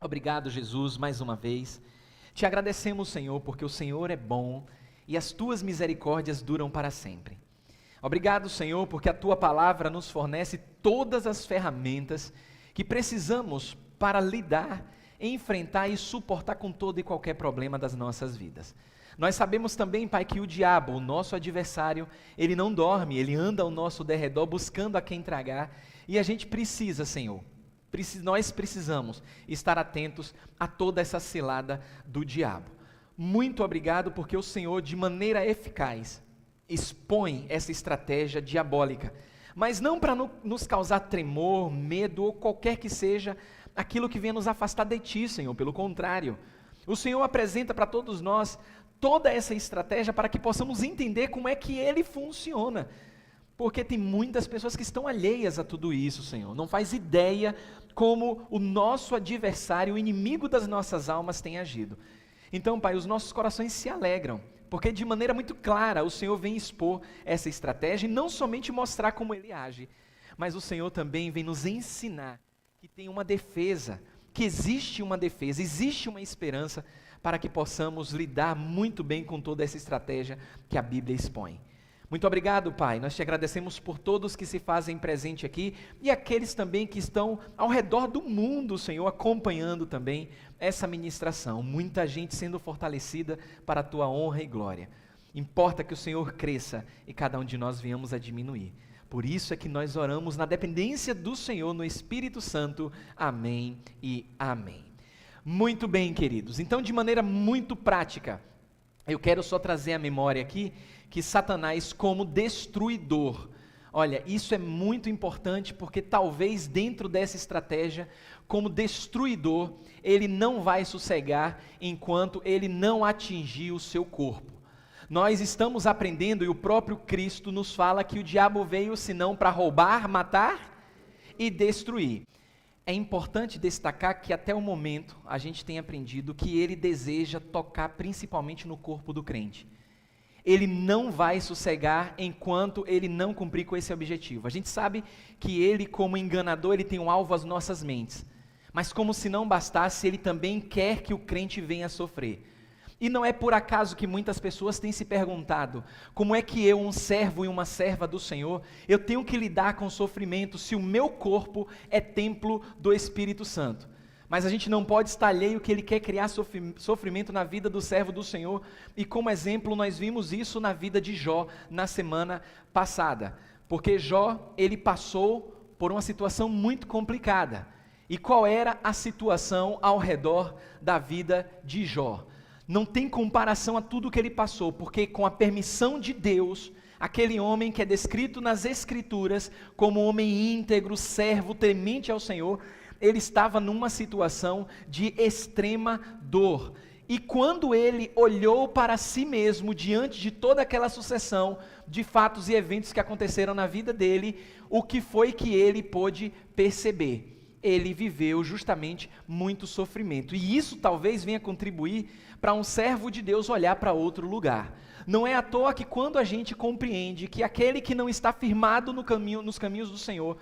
Obrigado, Jesus, mais uma vez. Te agradecemos, Senhor, porque o Senhor é bom e as tuas misericórdias duram para sempre. Obrigado, Senhor, porque a tua palavra nos fornece todas as ferramentas que precisamos para lidar, enfrentar e suportar com todo e qualquer problema das nossas vidas. Nós sabemos também, Pai, que o diabo, o nosso adversário, ele não dorme, ele anda ao nosso derredor buscando a quem tragar, e a gente precisa, Senhor, nós precisamos estar atentos a toda essa cilada do diabo. Muito obrigado porque o Senhor, de maneira eficaz, expõe essa estratégia diabólica, mas não para nos causar tremor, medo ou qualquer que seja aquilo que venha nos afastar de Ti, Senhor. Pelo contrário, o Senhor apresenta para todos nós toda essa estratégia para que possamos entender como é que Ele funciona, porque tem muitas pessoas que estão alheias a tudo isso, Senhor, não faz ideia como o nosso adversário, o inimigo das nossas almas tem agido. Então, Pai, os nossos corações se alegram, porque de maneira muito clara o Senhor vem expor essa estratégia e não somente mostrar como Ele age, mas o Senhor também vem nos ensinar que tem uma defesa, que existe uma defesa, existe uma esperança para que possamos lidar muito bem com toda essa estratégia que a Bíblia expõe. Muito obrigado, Pai, nós te agradecemos por todos que se fazem presente aqui e aqueles também que estão ao redor do mundo, Senhor, acompanhando também essa ministração. Muita gente sendo fortalecida para a Tua honra e glória. Importa que o Senhor cresça e cada um de nós venhamos a diminuir. Por isso é que nós oramos na dependência do Senhor, no Espírito Santo. Amém e amém. Muito bem, queridos. Então, de maneira muito prática, eu quero só trazer à memória aqui que Satanás como destruidor, olha, isso é muito importante porque talvez dentro dessa estratégia, como destruidor, ele não vai sossegar enquanto ele não atingir o seu corpo. Nós estamos aprendendo e o próprio Cristo nos fala que o diabo veio senão para roubar, matar e destruir. É importante destacar que até o momento a gente tem aprendido que ele deseja tocar principalmente no corpo do crente. Ele não vai sossegar enquanto ele não cumprir com esse objetivo. A gente sabe que ele, como enganador, ele tem um alvo às nossas mentes. Mas como se não bastasse, ele também quer que o crente venha a sofrer. E não é por acaso que muitas pessoas têm se perguntado, como é que eu, um servo e uma serva do Senhor, eu tenho que lidar com sofrimento se o meu corpo é templo do Espírito Santo? Mas a gente não pode estar alheio que ele quer criar sofrimento na vida do servo do Senhor, e como exemplo nós vimos isso na vida de Jó na semana passada, porque Jó, ele passou por uma situação muito complicada. E qual era a situação ao redor da vida de Jó? Não tem comparação a tudo que ele passou, porque com a permissão de Deus, aquele homem que é descrito nas Escrituras como homem íntegro, servo, temente ao Senhor, ele estava numa situação de extrema dor. E quando ele olhou para si mesmo, diante de toda aquela sucessão de fatos e eventos que aconteceram na vida dele, o que foi que ele pôde perceber? Ele viveu justamente muito sofrimento. E isso talvez venha contribuir para um servo de Deus olhar para outro lugar. Não é à toa que quando a gente compreende que aquele que não está firmado nos caminhos do Senhor,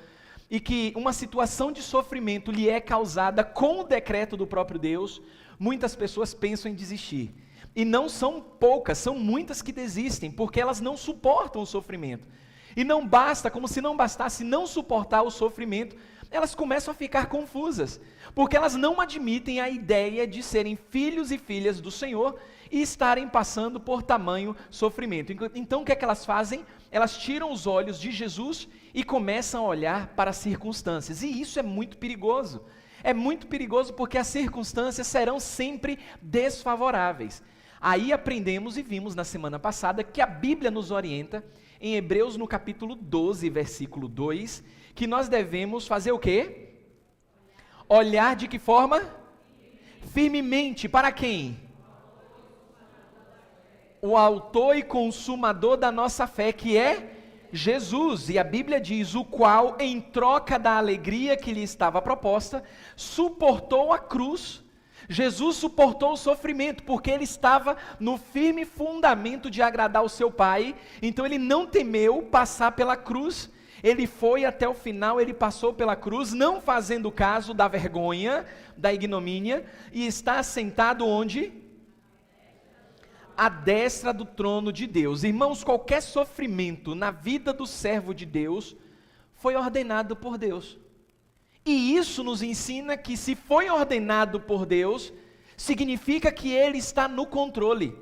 e que uma situação de sofrimento lhe é causada com o decreto do próprio Deus, muitas pessoas pensam em desistir. E não são poucas, são muitas que desistem, porque elas não suportam o sofrimento. E não basta, como se não bastasse não suportar o sofrimento, elas começam a ficar confusas, porque elas não admitem a ideia de serem filhos e filhas do Senhor e estarem passando por tamanho sofrimento. Então o que é que elas fazem? Elas tiram os olhos de Jesus e começam a olhar para as circunstâncias, e isso é muito perigoso. É muito perigoso porque as circunstâncias serão sempre desfavoráveis. Aí aprendemos e vimos na semana passada que a Bíblia nos orienta, em Hebreus no capítulo 12, versículo 2, que nós devemos fazer o quê? Olhar de que forma? Firmemente. Para quem? O autor e consumador da nossa fé, que é Jesus. E a Bíblia diz, o qual, em troca da alegria que lhe estava proposta, suportou a cruz. Jesus suportou o sofrimento, porque ele estava no firme fundamento de agradar o seu Pai, então ele não temeu passar pela cruz, Ele foi até o final, ele passou pela cruz, não fazendo caso da vergonha, da ignomínia, e está sentado onde? À destra do trono de Deus. Irmãos, qualquer sofrimento na vida do servo de Deus foi ordenado por Deus. E isso nos ensina que se foi ordenado por Deus, significa que Ele está no controle.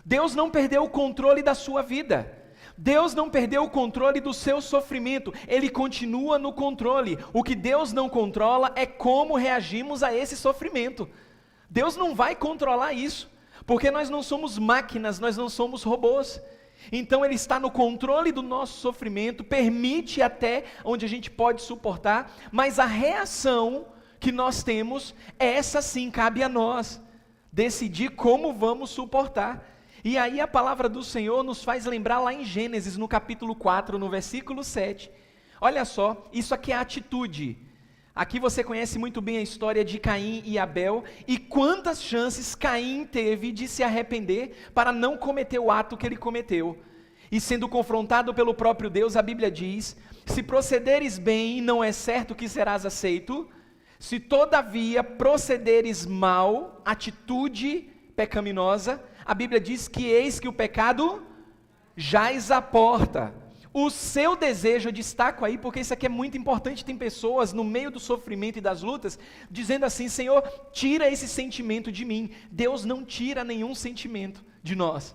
Deus não perdeu o controle da sua vida. Deus não perdeu o controle do seu sofrimento, Ele continua no controle. O que Deus não controla é como reagimos a esse sofrimento. Deus não vai controlar isso, porque nós não somos máquinas, nós não somos robôs. Então Ele está no controle do nosso sofrimento, permite até onde a gente pode suportar, mas a reação que nós temos, essa sim cabe a nós, decidir como vamos suportar. E aí a palavra do Senhor nos faz lembrar lá em Gênesis, no capítulo 4, no versículo 7. Olha só, isso aqui é a atitude. Aqui você conhece muito bem a história de Caim e Abel, e quantas chances Caim teve de se arrepender para não cometer o ato que ele cometeu. E sendo confrontado pelo próprio Deus, a Bíblia diz: se procederes bem, não é certo que serás aceito, se todavia procederes mal, atitude pecaminosa, a Bíblia diz que eis que o pecado jaz à porta. O seu desejo, eu destaco aí, porque isso aqui é muito importante, tem pessoas no meio do sofrimento e das lutas, dizendo assim: Senhor, tira esse sentimento de mim. Deus não tira nenhum sentimento de nós.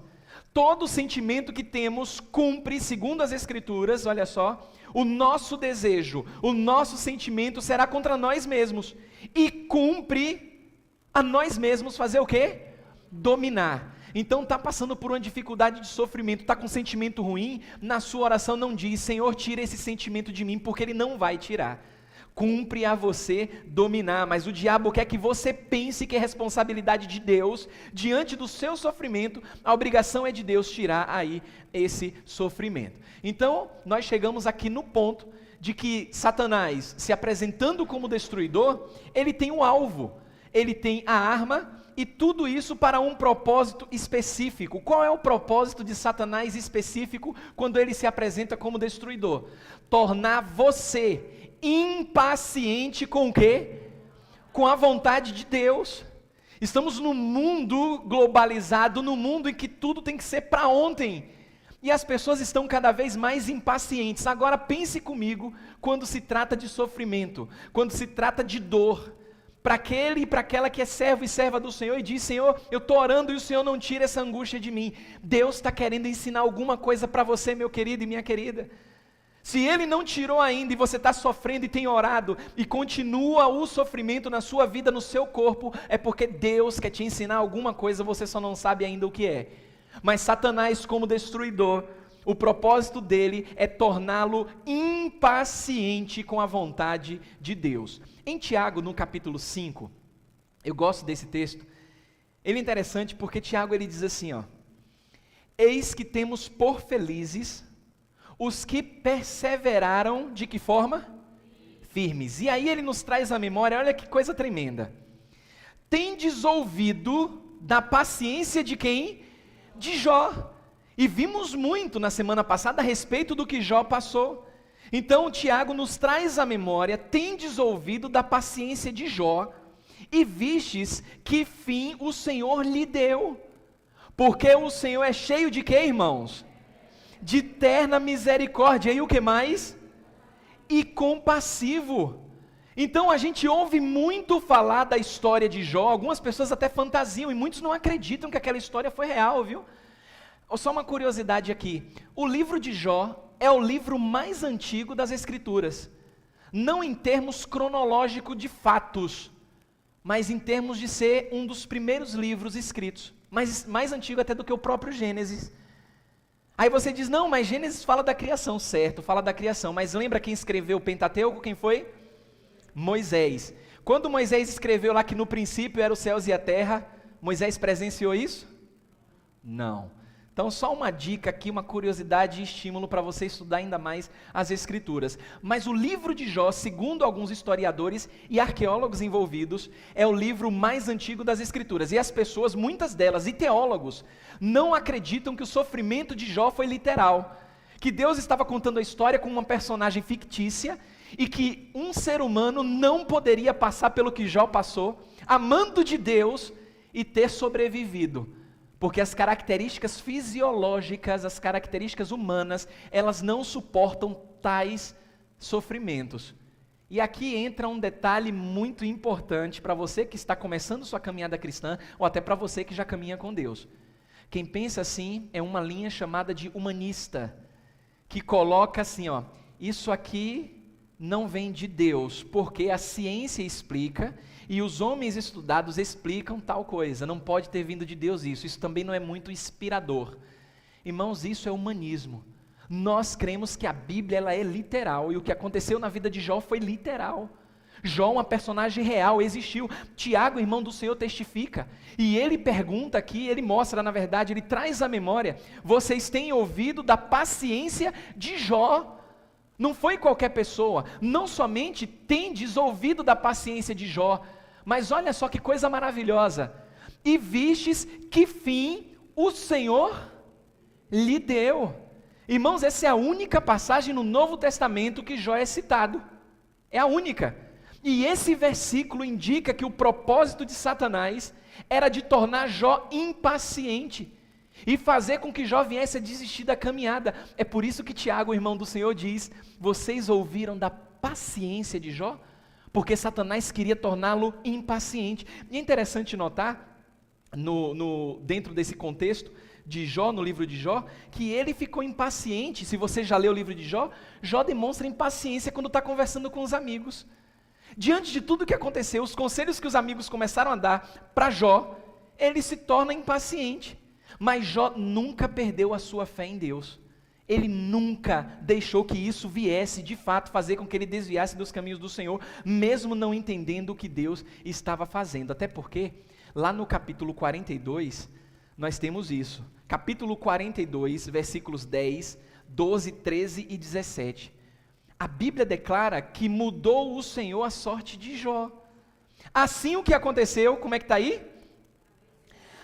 Todo sentimento que temos cumpre, segundo as Escrituras, olha só, o nosso desejo, o nosso sentimento será contra nós mesmos, e cumpre a nós mesmos fazer o quê? Dominar. Então está passando por uma dificuldade de sofrimento, está com um sentimento ruim, na sua oração não diz: Senhor, tira esse sentimento de mim, porque Ele não vai tirar. Cumpre a você dominar, mas o diabo quer que você pense que é responsabilidade de Deus, diante do seu sofrimento, a obrigação é de Deus tirar aí esse sofrimento. Então, nós chegamos aqui no ponto de que Satanás, se apresentando como destruidor, ele tem um alvo, ele tem a arma, e tudo isso para um propósito específico. Qual é o propósito de Satanás específico quando ele se apresenta como destruidor? Tornar você impaciente com o quê? Com a vontade de Deus. Estamos num mundo globalizado, num mundo em que tudo tem que ser para ontem. E as pessoas estão cada vez mais impacientes. Agora pense comigo quando se trata de sofrimento, quando se trata de dor. Para aquele e para aquela que é servo e serva do Senhor e diz: Senhor, eu estou orando e o Senhor não tira essa angústia de mim. Deus está querendo ensinar alguma coisa para você, meu querido e minha querida. Se Ele não tirou ainda e você está sofrendo e tem orado e continua o sofrimento na sua vida, no seu corpo, é porque Deus quer te ensinar alguma coisa, você só não sabe ainda o que é. Mas Satanás, como destruidor, o propósito dele é torná-lo impaciente com a vontade de Deus. Em Tiago, no capítulo 5, eu gosto desse texto, ele é interessante porque Tiago ele diz assim, ó: eis que temos por felizes os que perseveraram, de que forma? Firmes. E aí ele nos traz à memória, olha que coisa tremenda. Tendes ouvido da paciência de quem? De Jó. E vimos muito na semana passada a respeito do que Jó passou. Então Tiago nos traz à memória: tendes ouvido da paciência de Jó, e vistes que fim o Senhor lhe deu. Porque o Senhor é cheio de quê, irmãos? De terna misericórdia. E o que mais? E compassivo. Então a gente ouve muito falar da história de Jó, algumas pessoas até fantasiam, e muitos não acreditam que aquela história foi real, viu? Só uma curiosidade aqui, o livro de Jó é o livro mais antigo das Escrituras, não em termos cronológicos de fatos, mas em termos de ser um dos primeiros livros escritos, mas mais antigo até do que o próprio Gênesis. Aí você diz: não, mas Gênesis fala da criação, certo, fala da criação, mas lembra quem escreveu o Pentateuco, quem foi? Moisés. Quando Moisés escreveu lá que no princípio eram os céus e a terra, Moisés presenciou isso? Não. Então só uma dica aqui, uma curiosidade e estímulo para você estudar ainda mais as Escrituras. Mas o livro de Jó, segundo alguns historiadores e arqueólogos envolvidos, é o livro mais antigo das Escrituras. E as pessoas, muitas delas, e teólogos, não acreditam que o sofrimento de Jó foi literal, que Deus estava contando a história com uma personagem fictícia e que um ser humano não poderia passar pelo que Jó passou, amando de Deus e ter sobrevivido, porque as características fisiológicas, as características humanas, elas não suportam tais sofrimentos. E aqui entra um detalhe muito importante para você que está começando sua caminhada cristã, ou até para você que já caminha com Deus. Quem pensa assim é uma linha chamada de humanista, que coloca assim, ó, isso aqui não vem de Deus, porque a ciência explica e os homens estudados explicam tal coisa, não pode ter vindo de Deus isso também não é muito inspirador. Irmãos, isso é humanismo. Nós cremos que a Bíblia ela é literal, e o que aconteceu na vida de Jó foi literal. Jó, uma personagem real, existiu. Tiago, irmão do Senhor, testifica, e ele pergunta aqui, ele mostra, na verdade, ele traz à memória, vocês têm ouvido da paciência de Jó. Não foi qualquer pessoa, não somente tendes ouvido da paciência de Jó, mas olha só que coisa maravilhosa, e vistes que fim o Senhor lhe deu. Irmãos, essa é a única passagem no Novo Testamento que Jó é citado, é a única, e esse versículo indica que o propósito de Satanás era de tornar Jó impaciente, e fazer com que Jó viesse a desistir da caminhada. É por isso que Tiago, irmão do Senhor, diz, vocês ouviram da paciência de Jó? Porque Satanás queria torná-lo impaciente. E é interessante notar, dentro desse contexto de Jó, no livro de Jó, que ele ficou impaciente. Se você já leu o livro de Jó, Jó demonstra impaciência quando está conversando com os amigos. Diante de tudo que aconteceu, os conselhos que os amigos começaram a dar para Jó, ele se torna impaciente. Mas Jó nunca perdeu a sua fé em Deus. Ele nunca deixou que isso viesse, de fato, fazer com que ele desviasse dos caminhos do Senhor, mesmo não entendendo o que Deus estava fazendo. Até porque, lá no capítulo 42, nós temos isso. Capítulo 42, versículos 10, 12, 13 e 17. A Bíblia declara que mudou o Senhor a sorte de Jó. Assim o que aconteceu, como é que está aí?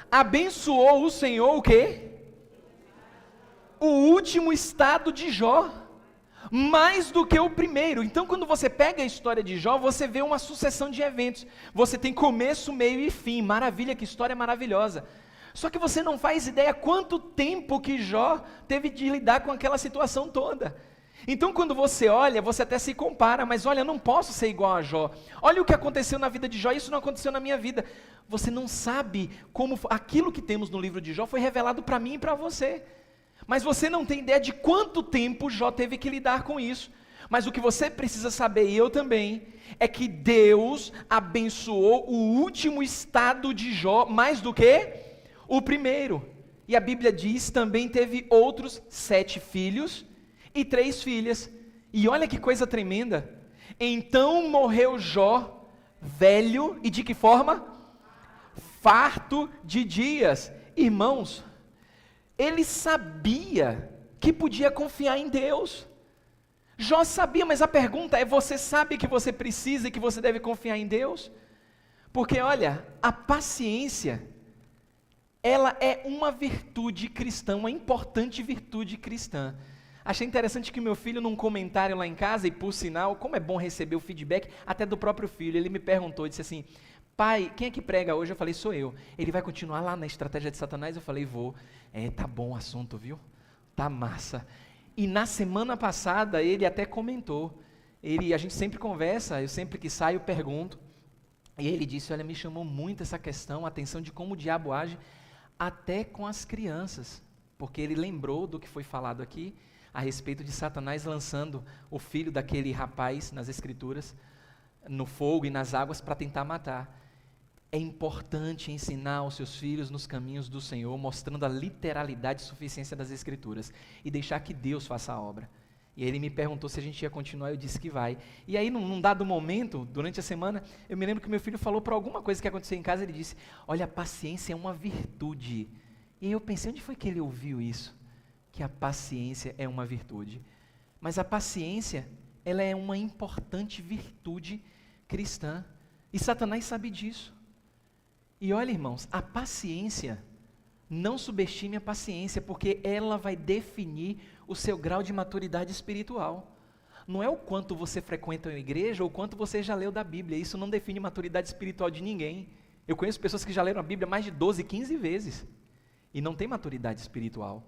Abençoou o Senhor o quê? O último estado de Jó, mais do que o primeiro. Então quando você pega a história de Jó, você vê uma sucessão de eventos. Você tem começo, meio e fim. Maravilha, que história maravilhosa. Só que você não faz ideia quanto tempo que Jó teve de lidar com aquela situação toda. Então quando você olha, você até se compara, mas olha, eu não posso ser igual a Jó. Olha o que aconteceu na vida de Jó, isso não aconteceu na minha vida. Você não sabe como aquilo que temos no livro de Jó foi revelado para mim e para você. Mas você não tem ideia de quanto tempo Jó teve que lidar com isso. Mas o que você precisa saber, e eu também, é que Deus abençoou o último estado de Jó mais do que o primeiro. E a Bíblia diz, também teve outros 7 filhos e 3 filhas. E olha que coisa tremenda. Então morreu Jó, velho, e de que forma? Farto de dias. Irmãos, ele sabia que podia confiar em Deus. Jó sabia, mas a pergunta é, você sabe que você precisa e que você deve confiar em Deus? Porque olha, a paciência, ela é uma virtude cristã, uma importante virtude cristã. Achei interessante que meu filho, num comentário lá em casa, e por sinal, como é bom receber o feedback até do próprio filho, ele me perguntou, disse assim, pai, quem é que prega hoje? Eu falei, sou eu. Ele vai continuar lá na estratégia de Satanás? Eu falei, vou. Tá bom o assunto, viu? Tá massa. E na semana passada, ele até comentou, a gente sempre conversa, eu sempre que saio pergunto, e ele disse, olha, me chamou muito essa questão, a atenção de como o diabo age, até com as crianças, porque ele lembrou do que foi falado aqui, a respeito de Satanás lançando o filho daquele rapaz nas escrituras, no fogo e nas águas para tentar matar. É importante ensinar os seus filhos nos caminhos do Senhor, mostrando a literalidade e suficiência das escrituras, e deixar que Deus faça a obra. E ele me perguntou se a gente ia continuar, eu disse que vai. E aí num dado momento, durante a semana, eu me lembro que meu filho falou para alguma coisa que aconteceu em casa, ele disse, olha, a paciência é uma virtude. E eu pensei, onde foi que ele ouviu isso? Que a paciência é uma virtude. Mas a paciência, ela é uma importante virtude cristã. E Satanás sabe disso. E olha, irmãos, a paciência, não subestime a paciência, porque ela vai definir o seu grau de maturidade espiritual. Não é o quanto você frequenta uma igreja ou o quanto você já leu da Bíblia. Isso não define maturidade espiritual de ninguém. Eu conheço pessoas que já leram a Bíblia mais de 12, 15 vezes e não tem maturidade espiritual.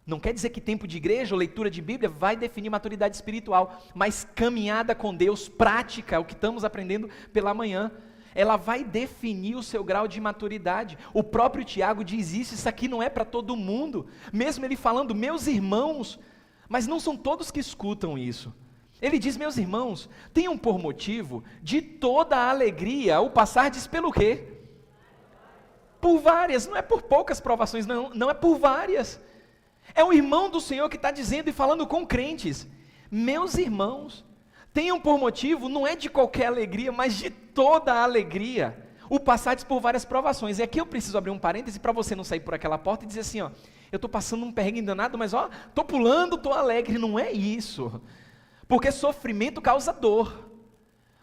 Não quer dizer que tempo de igreja ou leitura de Bíblia vai definir maturidade espiritual, mas caminhada com Deus, prática, o que estamos aprendendo pela manhã, ela vai definir o seu grau de maturidade. O próprio Tiago diz isso aqui não é para todo mundo, mesmo ele falando, meus irmãos, mas não são todos que escutam isso. Ele diz, meus irmãos, tenham por motivo de toda a alegria o passardes pelo quê? Por várias, não é por poucas provações, não é por várias. É o irmão do Senhor que está dizendo e falando com crentes, meus irmãos, tenham por motivo, não é de qualquer alegria, mas de toda a alegria, o passardes por várias provações. E aqui eu preciso abrir um parêntese para você não sair por aquela porta e dizer assim, ó, eu estou passando um perrengue danado, mas ó, estou pulando, estou alegre. Não é isso, porque sofrimento causa dor.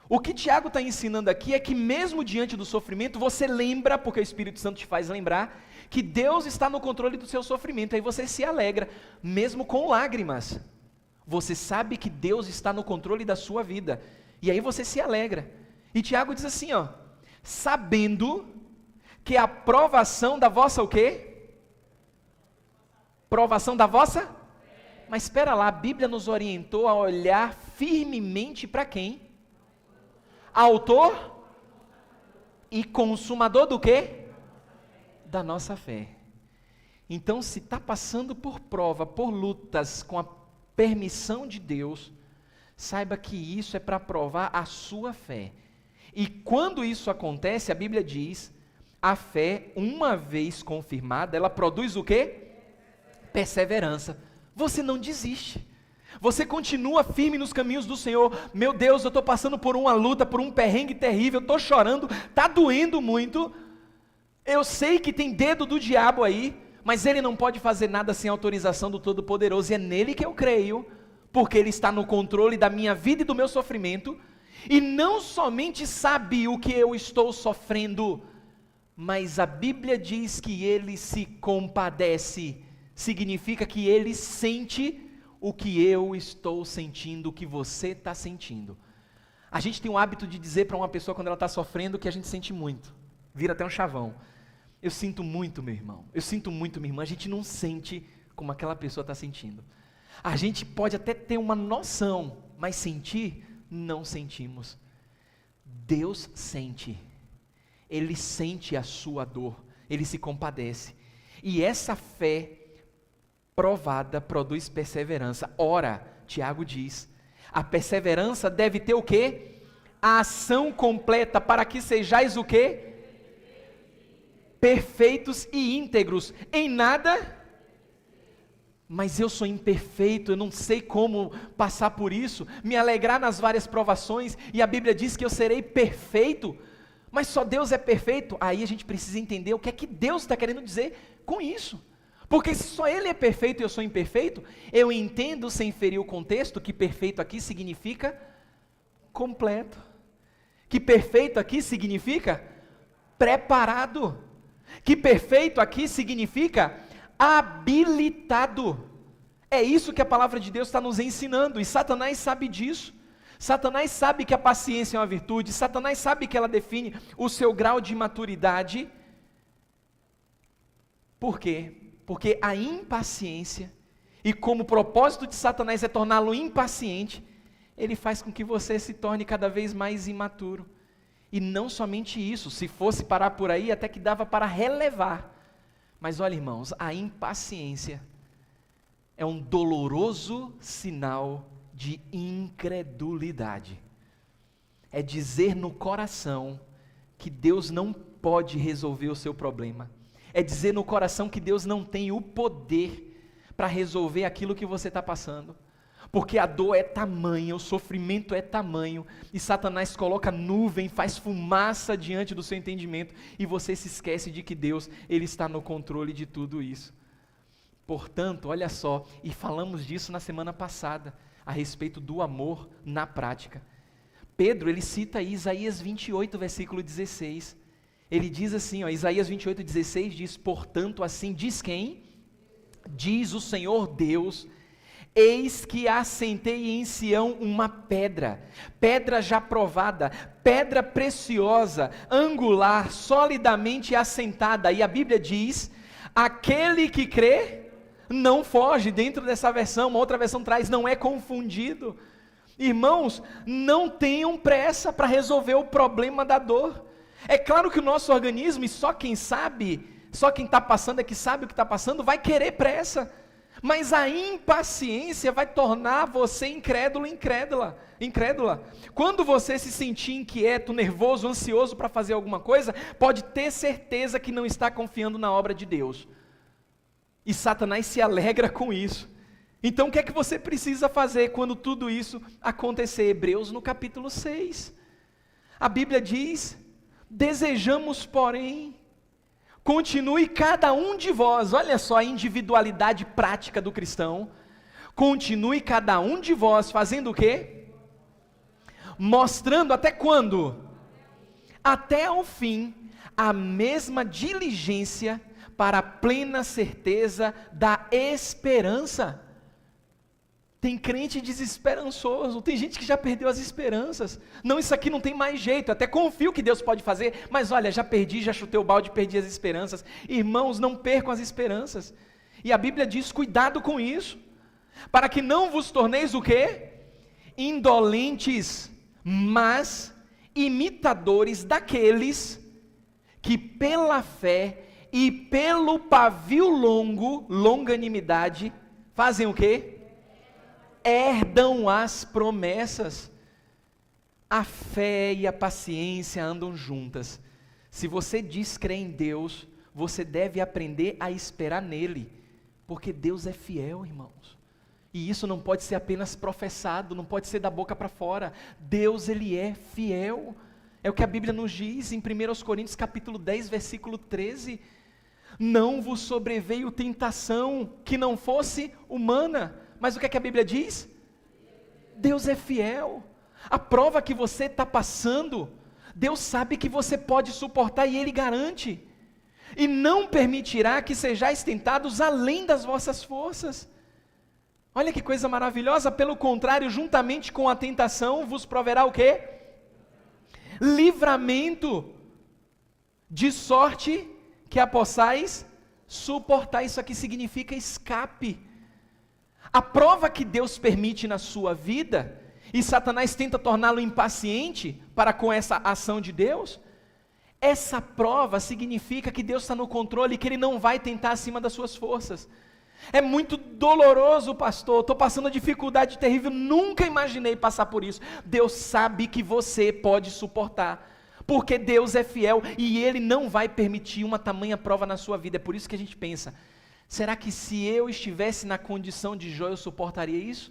O que Tiago está ensinando aqui é que mesmo diante do sofrimento, você lembra, porque o Espírito Santo te faz lembrar, que Deus está no controle do seu sofrimento, aí você se alegra, mesmo com lágrimas. Você sabe que Deus está no controle da sua vida, e aí você se alegra. E Tiago diz assim, ó, sabendo que a provação da vossa o quê? Provação da vossa? Mas espera lá, a Bíblia nos orientou a olhar firmemente para quem? Autor e consumador do quê? Da nossa fé. Então, se está passando por prova, por lutas, com a permissão de Deus, saiba que isso é para provar a sua fé. E quando isso acontece, a Bíblia diz, a fé, uma vez confirmada, ela produz o quê? Perseverança. Você não desiste. Você continua firme nos caminhos do Senhor. Meu Deus, eu estou passando por uma luta, por um perrengue terrível, estou chorando, está doendo muito. Eu sei que tem dedo do diabo aí, mas ele não pode fazer nada sem autorização do Todo-Poderoso, e é nele que eu creio, porque ele está no controle da minha vida e do meu sofrimento, e não somente sabe o que eu estou sofrendo, mas a Bíblia diz que ele se compadece, significa que ele sente o que eu estou sentindo, o que você está sentindo. A gente tem o hábito de dizer para uma pessoa quando ela está sofrendo que a gente sente muito, vira até um chavão. Eu sinto muito, meu irmão, eu sinto muito, minha irmã. A gente não sente como aquela pessoa está sentindo. A gente pode até ter uma noção, mas sentir, não sentimos. Deus sente, Ele sente a sua dor, Ele se compadece, e essa fé provada produz perseverança. Ora, Tiago diz, a perseverança deve ter o quê? A ação completa, para que sejais o quê? Perfeitos e íntegros, em nada, mas eu sou imperfeito, eu não sei como passar por isso, me alegrar nas várias provações, e a Bíblia diz que eu serei perfeito, mas só Deus é perfeito. Aí a gente precisa entender o que é que Deus está querendo dizer com isso, porque se só Ele é perfeito e eu sou imperfeito, eu entendo, sem ferir o contexto, que perfeito aqui significa completo, que perfeito aqui significa preparado, que perfeito aqui significa habilitado. É isso que a palavra de Deus está nos ensinando, e Satanás sabe disso. Satanás sabe que a paciência é uma virtude, Satanás sabe que ela define o seu grau de maturidade. Por quê? Porque a impaciência, e como o propósito de Satanás é torná-lo impaciente, ele faz com que você se torne cada vez mais imaturo. E não somente isso, se fosse parar por aí, até que dava para relevar. Mas olha, irmãos, a impaciência é um doloroso sinal de incredulidade. É dizer no coração que Deus não pode resolver o seu problema. É dizer no coração que Deus não tem o poder para resolver aquilo que você está passando. Porque a dor é tamanha, o sofrimento é tamanho, e Satanás coloca nuvem, faz fumaça diante do seu entendimento, e você se esquece de que Deus, Ele está no controle de tudo isso. Portanto, olha só, e falamos disso na semana passada, a respeito do amor na prática. Pedro, ele cita aí Isaías 28, versículo 16, ele diz assim, ó, Isaías 28, 16 diz, portanto assim diz quem? Diz o Senhor Deus, Eis que assentei em Sião uma pedra, pedra já provada, pedra preciosa, angular, solidamente assentada. E a Bíblia diz: aquele que crê não foge. Dentro dessa versão, uma outra versão traz: não é confundido. Irmãos, não tenham pressa para resolver o problema da dor. É claro que o nosso organismo, e só quem sabe, só quem está passando é que sabe o que está passando, vai querer pressa. Mas a impaciência vai tornar você incrédulo, incrédula. Quando você se sentir inquieto, nervoso, ansioso para fazer alguma coisa, pode ter certeza que não está confiando na obra de Deus. E Satanás se alegra com isso. Então o que é que você precisa fazer quando tudo isso acontecer? Hebreus no capítulo 6. A Bíblia diz: desejamos, porém, continue cada um de vós, olha só a individualidade prática do cristão, continue cada um de vós fazendo o quê? Mostrando até quando? Até o fim, a mesma diligência para a plena certeza da esperança. Tem crente desesperançoso, tem gente que já perdeu as esperanças. Não, isso aqui não tem mais jeito, até confio que Deus pode fazer, mas olha, já perdi, já chutei o balde, perdi as esperanças. Irmãos, não percam as esperanças. E a Bíblia diz: cuidado com isso, para que não vos torneis o quê? Indolentes, mas imitadores daqueles que pela fé e pelo pavio longo, longanimidade, fazem o quê? Herdam as promessas. A fé e a paciência andam juntas. Se você diz crer em Deus, você deve aprender a esperar nele, porque Deus é fiel, irmãos. E isso não pode ser apenas professado, não pode ser da boca para fora. Deus, ele é fiel. É o que a Bíblia nos diz em 1 Coríntios capítulo 10, versículo 13. Não vos sobreveio tentação que não fosse humana. Mas o que é que a Bíblia diz? Deus é fiel. A prova que você está passando, Deus sabe que você pode suportar e Ele garante. E não permitirá que sejais tentados além das vossas forças. Olha que coisa maravilhosa. Pelo contrário, juntamente com a tentação, vos proverá o quê? Livramento, de sorte que a possais suportar. Isso aqui significa escape. A prova que Deus permite na sua vida, e Satanás tenta torná-lo impaciente para com essa ação de Deus, essa prova significa que Deus está no controle e que Ele não vai tentar acima das suas forças. É muito doloroso, pastor, estou passando uma dificuldade terrível, nunca imaginei passar por isso. Deus sabe que você pode suportar, porque Deus é fiel e Ele não vai permitir uma tamanha prova na sua vida. É por isso que a gente pensa: será que se eu estivesse na condição de Jó, eu suportaria isso?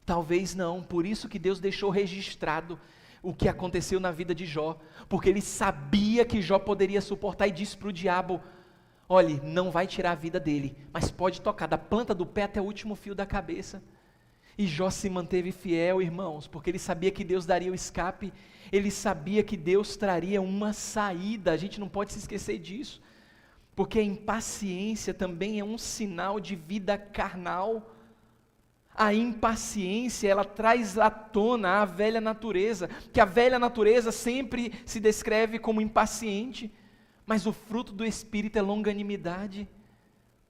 Talvez não. Por isso que Deus deixou registrado o que aconteceu na vida de Jó, porque Ele sabia que Jó poderia suportar, e disse para o diabo: olhe, não vai tirar a vida dele, mas pode tocar da planta do pé até o último fio da cabeça. E Jó se manteve fiel, irmãos, porque ele sabia que Deus daria o escape, ele sabia que Deus traria uma saída. A gente não pode se esquecer disso. Porque a impaciência também é um sinal de vida carnal. A impaciência, ela traz à tona a velha natureza, que a velha natureza sempre se descreve como impaciente, mas o fruto do Espírito é longanimidade.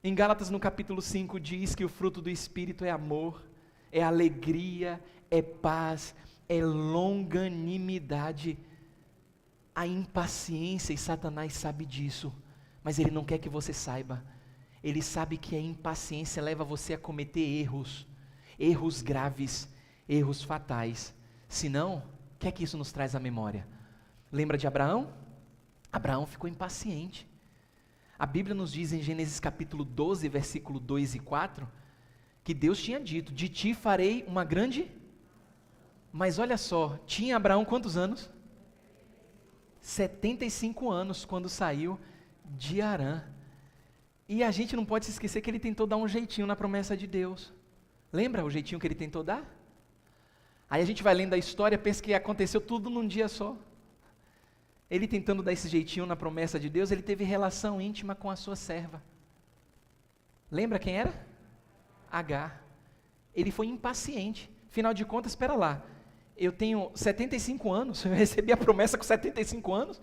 Em Gálatas no capítulo 5 diz que o fruto do Espírito é amor, é alegria, é paz, é longanimidade. A impaciência, e Satanás sabe disso, mas ele não quer que você saiba. Ele sabe que a impaciência leva você a cometer erros graves, erros fatais. Senão, o que é que isso nos traz à memória? Lembra de Abraão? Abraão ficou impaciente. A Bíblia nos diz em Gênesis capítulo 12, versículo 2 e 4, que Deus tinha dito: de ti farei uma grande... Mas olha só, tinha Abraão quantos anos? 75 anos quando saiu de Harã. E a gente não pode se esquecer que ele tentou dar um jeitinho na promessa de Deus. Lembra o jeitinho que ele tentou dar? Aí a gente vai lendo a história, pensa que aconteceu tudo num dia só. Ele tentando dar esse jeitinho na promessa de Deus, ele teve relação íntima com a sua serva. Lembra quem era? Agar. Ele foi impaciente. Afinal de contas, espera lá, eu tenho 75 anos, eu recebi a promessa com 75 anos.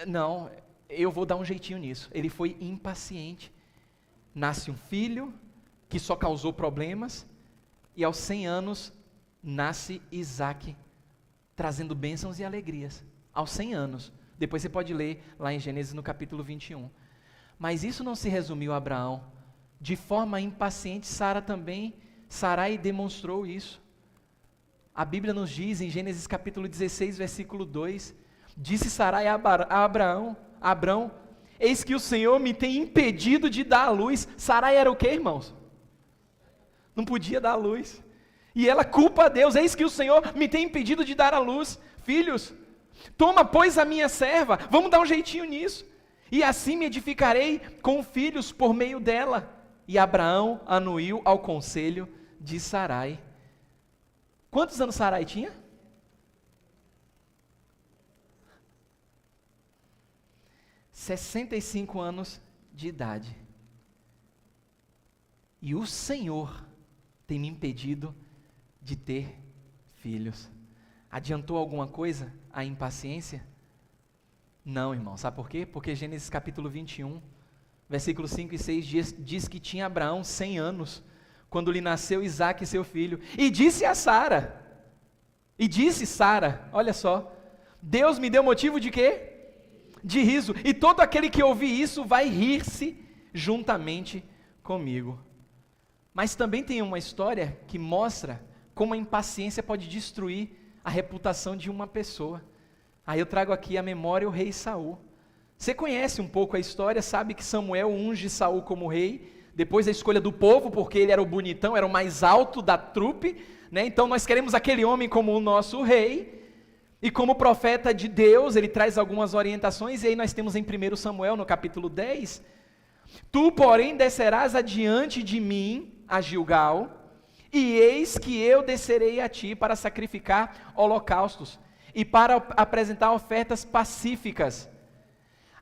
Não, eu vou dar um jeitinho nisso. Ele foi impaciente. Nasce um filho que só causou problemas, e aos 100 anos nasce Isaac, trazendo bênçãos e alegrias. Aos 100 anos. Depois você pode ler lá em Gênesis no capítulo 21. Mas isso não se resumiu a Abraão. De forma impaciente, Sarai demonstrou isso. A Bíblia nos diz em Gênesis capítulo 16, versículo 2, disse Sarai a Abrão, eis que o Senhor me tem impedido de dar à luz. Sarai era o quê, irmãos? Não podia dar à luz. E ela culpa a Deus, eis que o Senhor me tem impedido de dar à luz filhos. Toma, pois, a minha serva, vamos dar um jeitinho nisso. E assim me edificarei com filhos por meio dela. E Abraão anuiu ao conselho de Sarai. Quantos anos Sarai tinha? 65 anos de idade. E o Senhor tem me impedido de ter filhos. Adiantou alguma coisa a impaciência? Não, irmão. Sabe por quê? Porque Gênesis capítulo 21, versículos 5 e 6 diz que tinha Abraão 100 anos, quando lhe nasceu Isaque, seu filho. E disse Sara, olha só, Deus me deu motivo de quê? De riso. E todo aquele que ouvir isso vai rir-se juntamente comigo. Mas também tem uma história que mostra como a impaciência pode destruir a reputação de uma pessoa. Aí eu trago aqui à memória o rei Saul. Você conhece um pouco a história, sabe que Samuel unge Saul como rei, depois da escolha do povo, porque ele era o bonitão, era o mais alto da trupe, né? Então nós queremos aquele homem como o nosso rei, e como profeta de Deus, ele traz algumas orientações, e aí nós temos em 1 Samuel, no capítulo 10, tu, porém, descerás adiante de mim a Gilgal, e eis que eu descerei a ti para sacrificar holocaustos, e para apresentar ofertas pacíficas.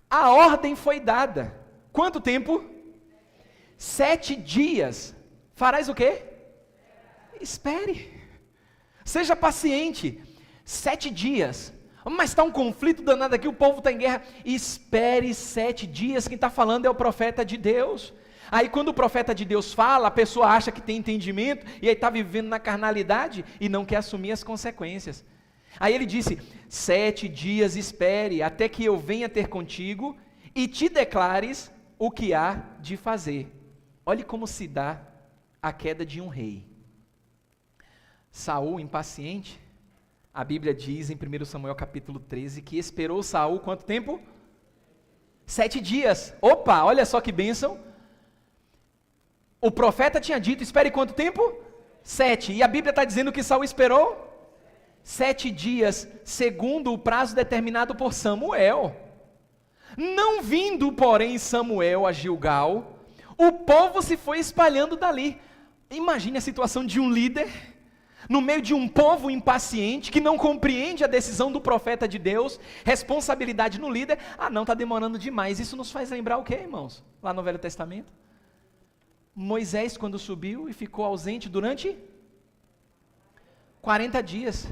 A ordem foi dada. Quanto tempo? 7 dias. Farás o quê? Espere. Seja paciente. 7 dias. Mas está um conflito danado aqui, o povo está em guerra. Espere 7 dias. Quem está falando é o profeta de Deus. Aí quando o profeta de Deus fala, a pessoa acha que tem entendimento, e aí está vivendo na carnalidade e não quer assumir as consequências. Aí ele disse, 7 dias espere, até que eu venha ter contigo, e te declares o que há de fazer. Olhe como se dá a queda de um rei. Saul, impaciente, a Bíblia diz em 1 Samuel capítulo 13, que esperou Saul quanto tempo? 7 dias. Opa, olha só que bênção. O profeta tinha dito, espere quanto tempo? 7. E a Bíblia está dizendo que Saul esperou 7 dias, segundo o prazo determinado por Samuel. Não vindo, porém, Samuel a Gilgal, o povo se foi espalhando dali. Imagine a situação de um líder, no meio de um povo impaciente, que não compreende a decisão do profeta de Deus, responsabilidade no líder. Ah não, está demorando demais. Isso nos faz lembrar o quê, irmãos? Lá no Velho Testamento. Moisés, quando subiu e ficou ausente durante 40 dias.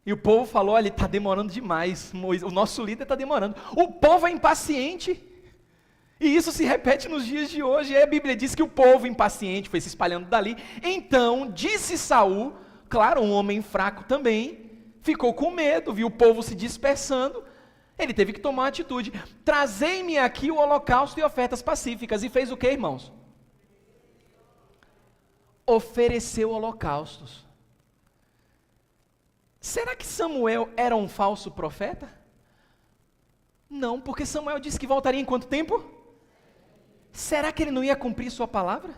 E o povo falou, olha, está demorando demais, o nosso líder está demorando. O povo é impaciente. E isso se repete nos dias de hoje. E a Bíblia diz que o povo impaciente foi se espalhando dali. Então disse Saul, claro, um homem fraco também, ficou com medo, viu o povo se dispersando. Ele teve que tomar uma atitude. Trazei-me aqui o holocausto e ofertas pacíficas. E fez o que, irmãos? Ofereceu holocaustos. Será que Samuel era um falso profeta? Não, porque Samuel disse que voltaria em quanto tempo? Será que ele não ia cumprir sua palavra?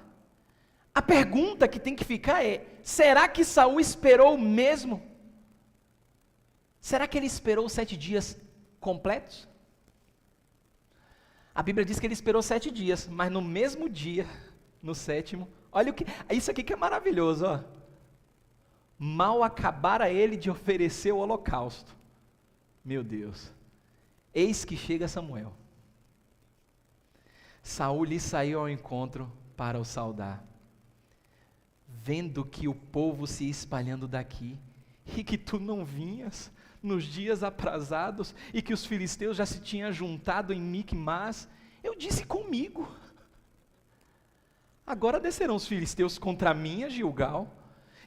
A pergunta que tem que ficar é, será que Saul esperou mesmo? Será que ele esperou 7 dias completos? A Bíblia diz que ele esperou 7 dias, mas no mesmo dia, no 7º, olha isso aqui que é maravilhoso, ó. Mal acabara ele de oferecer o holocausto. Meu Deus. Eis que chega Samuel. Saul lhe saiu ao encontro para o saudar. vendo que o povo se ia espalhando daqui, e que tu não vinhas nos dias aprazados, e que os filisteus já se tinham juntado em Micmas, eu disse comigo, agora descerão os filisteus contra mim a Gilgal,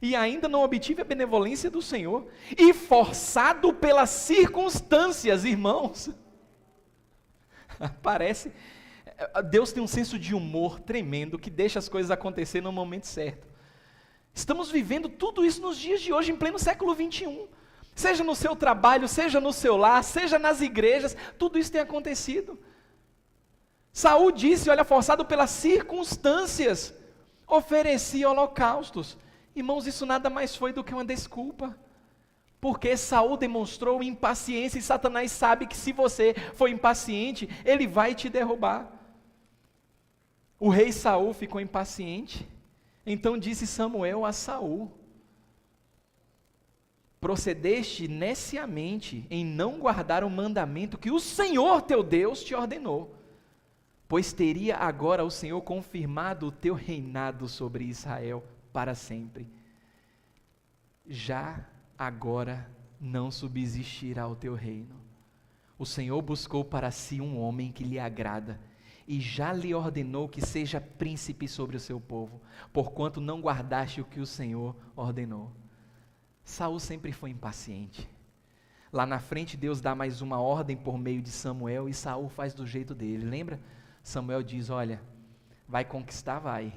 e ainda não obtive a benevolência do Senhor, e forçado pelas circunstâncias, irmãos, parece, Deus tem um senso de humor tremendo, que deixa as coisas acontecer no momento certo. Estamos vivendo tudo isso nos dias de hoje, em pleno século 21, seja no seu trabalho, seja no seu lar, seja nas igrejas, tudo isso tem acontecido. Saul disse, olha, forçado pelas circunstâncias, oferecia holocaustos. Irmãos, isso nada mais foi do que uma desculpa, porque Saul demonstrou impaciência, e Satanás sabe que se você for impaciente, ele vai te derrubar. O rei Saul ficou impaciente, então disse Samuel a Saul, procedeste neciamente em não guardar o mandamento que o Senhor teu Deus te ordenou, pois teria agora o Senhor confirmado o teu reinado sobre Israel para sempre. Já agora não subsistirá o teu reino. O Senhor buscou para si um homem que lhe agrada, e já lhe ordenou que seja príncipe sobre o seu povo, porquanto não guardaste o que o Senhor ordenou. Saul sempre foi impaciente. Lá na frente Deus dá mais uma ordem por meio de Samuel, e Saul faz do jeito dele, lembra? Samuel diz, olha, vai conquistar, vai,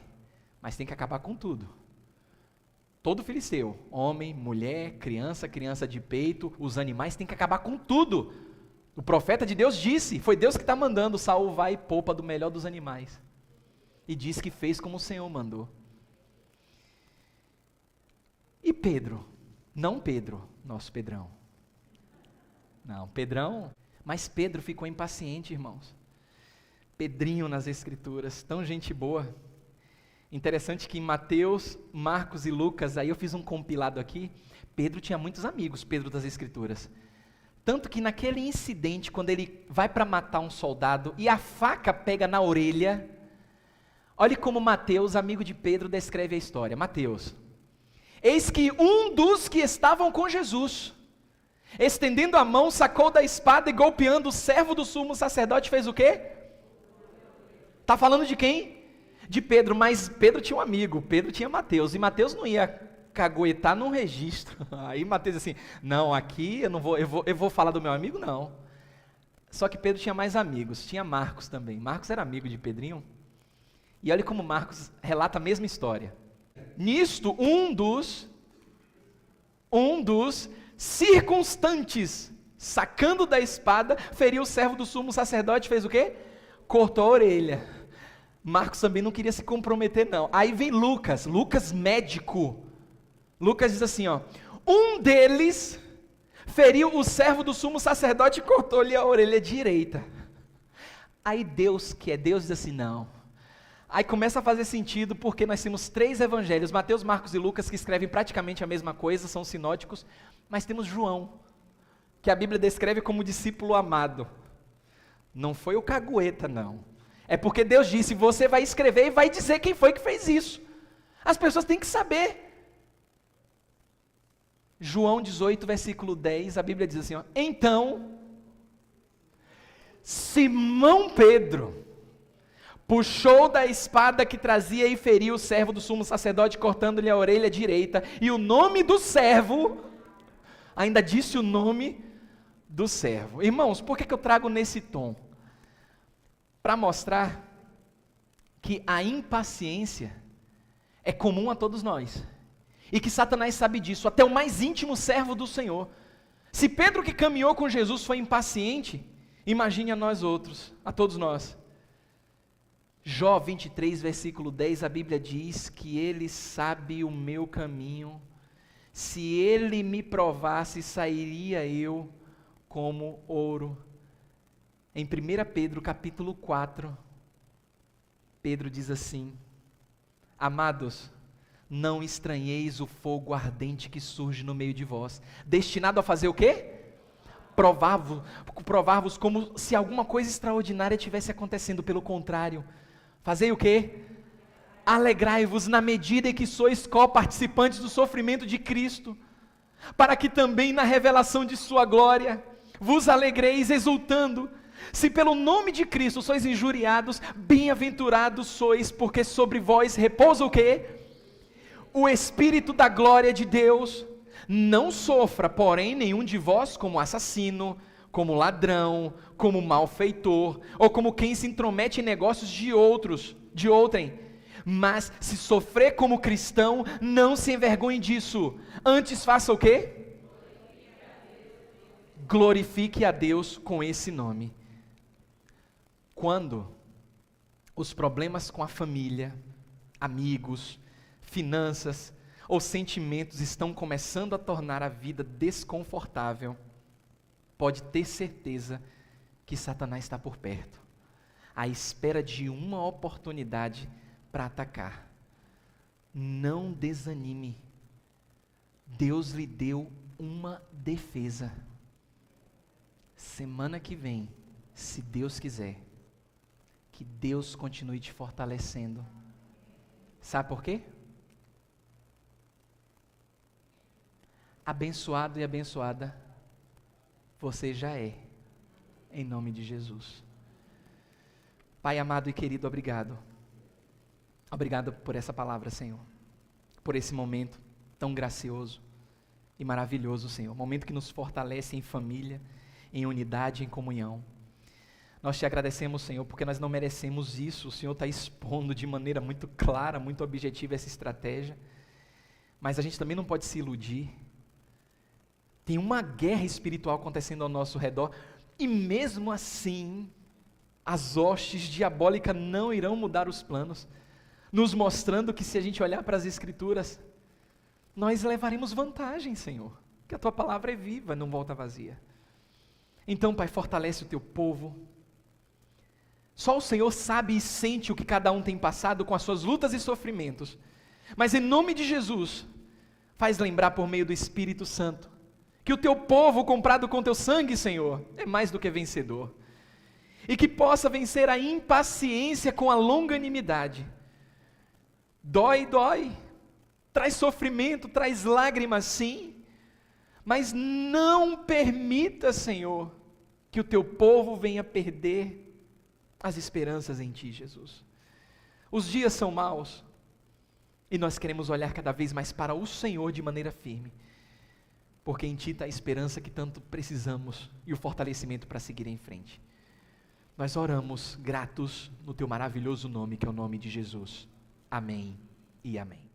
mas tem que acabar com tudo. Todo filisteu, homem, mulher, criança de peito, os animais, tem que acabar com tudo. O profeta de Deus disse, foi Deus que está mandando, Saul vai e poupa do melhor dos animais. E diz que fez como o Senhor mandou. E Pedro? Não Pedro, nosso Pedrão. Não, Pedrão, mas Pedro ficou impaciente, irmãos. Pedrinho nas Escrituras, tão gente boa. Interessante que em Mateus, Marcos e Lucas, aí eu fiz um compilado aqui, Pedro tinha muitos amigos, Pedro das Escrituras. Tanto que naquele incidente, quando ele vai para matar um soldado e a faca pega na orelha, olhe como Mateus, amigo de Pedro, descreve a história. Mateus, eis que um dos que estavam com Jesus, estendendo a mão, sacou da espada e golpeando o servo do sumo sacerdote, fez o quê? Está falando de quem? De Pedro, mas Pedro tinha um amigo, Pedro tinha Mateus, e Mateus não ia caguetar num registro. Aí Mateus assim, não, aqui eu vou falar do meu amigo, não. Só que Pedro tinha mais amigos, tinha Marcos também. Marcos era amigo de Pedrinho. E olha como Marcos relata a mesma história. Nisto, um dos circunstantes, sacando da espada, feriu o servo do sumo sacerdote, fez o quê? Cortou a orelha. Marcos também não queria se comprometer, não. Aí vem Lucas médico. Lucas diz assim, ó, um deles feriu o servo do sumo sacerdote e cortou-lhe a orelha direita. Aí Deus, que é Deus, diz assim, não. Aí começa a fazer sentido, porque nós temos 3 evangelhos, Mateus, Marcos e Lucas, que escrevem praticamente a mesma coisa, são sinóticos, mas temos João, que a Bíblia descreve como discípulo amado. Não foi o cagueta, não. É porque Deus disse, você vai escrever e vai dizer quem foi que fez isso. As pessoas têm que saber. João 18, versículo 10, a Bíblia diz assim, ó, então, Simão Pedro puxou da espada que trazia e feriu o servo do sumo sacerdote, cortando-lhe a orelha direita, e o nome do servo, ainda disse o nome do servo. Irmãos, por que eu trago nesse tom? Para mostrar que a impaciência é comum a todos nós, e que Satanás sabe disso, até o mais íntimo servo do Senhor. Se Pedro, que caminhou com Jesus, foi impaciente, imagine a nós outros, a todos nós. Jó 23, versículo 10, a Bíblia diz que ele sabe o meu caminho, se ele me provasse, sairia eu como ouro. Em 1 Pedro capítulo 4, Pedro diz assim, amados, não estranheis o fogo ardente que surge no meio de vós, destinado a fazer o quê? Provar-vos como se alguma coisa extraordinária estivesse acontecendo, pelo contrário, fazei o quê? Alegrai-vos na medida em que sois co-participantes do sofrimento de Cristo, para que também na revelação de sua glória vos alegreis exultando. Se pelo nome de Cristo sois injuriados, bem-aventurados sois, porque sobre vós repousa o quê? O Espírito da glória de Deus. Não sofra, porém, nenhum de vós como assassino, como ladrão, como malfeitor, ou como quem se intromete em negócios de outrem. Mas se sofrer como cristão, não se envergonhe disso. Antes faça o quê? Glorifique a Deus com esse nome. Quando os problemas com a família, amigos, finanças ou sentimentos estão começando a tornar a vida desconfortável, pode ter certeza que Satanás está por perto, à espera de uma oportunidade para atacar. Não desanime. Deus lhe deu uma defesa. Semana que vem, se Deus quiser, que Deus continue te fortalecendo. Sabe por quê? Abençoado e abençoada você já é, em nome de Jesus. Pai amado e querido, obrigado. Obrigado por essa palavra, Senhor. Por esse momento tão gracioso e maravilhoso, Senhor. Momento que nos fortalece em família, em unidade, em comunhão. Nós te agradecemos, Senhor, porque nós não merecemos isso. O Senhor está expondo de maneira muito clara, muito objetiva essa estratégia. Mas a gente também não pode se iludir. Tem uma guerra espiritual acontecendo ao nosso redor, e mesmo assim, as hostes diabólicas não irão mudar os planos, nos mostrando que se a gente olhar para as Escrituras, nós levaremos vantagem, Senhor, que a Tua palavra é viva, não volta vazia. Então, Pai, fortalece o Teu povo. Só o Senhor sabe e sente o que cada um tem passado com as suas lutas e sofrimentos, mas em nome de Jesus, faz lembrar por meio do Espírito Santo, que o Teu povo comprado com Teu sangue, Senhor, é mais do que vencedor. E que possa vencer a impaciência com a longanimidade. Dói, traz sofrimento, traz lágrimas, sim, mas não permita, Senhor, que o Teu povo venha perder as esperanças em Ti, Jesus. Os dias são maus, e nós queremos olhar cada vez mais para o Senhor de maneira firme, porque em Ti está a esperança que tanto precisamos e o fortalecimento para seguir em frente. Nós oramos gratos no Teu maravilhoso nome, que é o nome de Jesus. Amém e amém.